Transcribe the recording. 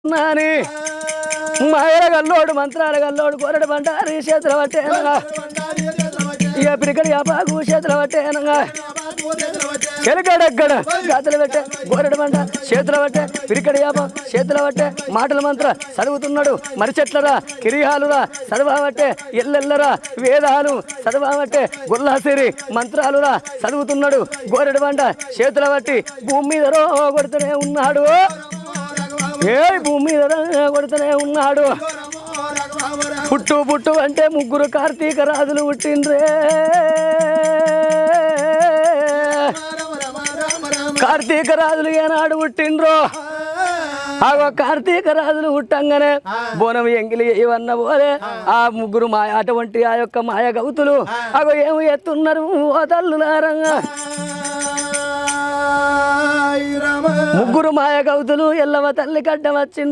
నాని మాయల గల్లోడు మంత్రాల గల్లోడు గొరడు బండారి చేతుల పట్టేనగా ఇక పిరికడి అపాకు చేతుల పట్టేనగా చెలకడక్కడ గాతలు పెట్టే గోరడు బండ చేతుల పట్టే పిరికడి యాప చేతుల పట్టే మాటల మంత్ర చదువుతున్నాడు మరిచెట్లరా కిరియాలురా చదవబట్టే ఎల్లెల్లరా వేదాలు చదవబట్టే గుల్లాసిరి మంత్రాలురా చదువుతున్నాడు గోరడు బండ చేతుల పట్టి భూమి మీద రో కొడుతూనే ఉన్నాడు ఏ భూమి మీద కొడుతూనే ఉన్నాడు పుట్టు పుట్టు అంటే ముగ్గురు కార్తీక రాజులు పుట్టిండ్రే కార్తీక రాజులు ఏనాడు పుట్టిండ్రో ఆగో కార్తీక రాజులు పుట్టంగానే బోనం ఎంగిలి ఇవన్న పోలే ఆ ముగ్గురు మాయ అటువంటి ఆ యొక్క మాయ గౌతులు అగో ఏమి ఎత్తున్నారు ఓ తల్లులారంగా ముగ్గురు మాయ గౌతులు ఎల్లవ తల్లి కడ్డ వచ్చిండ్రు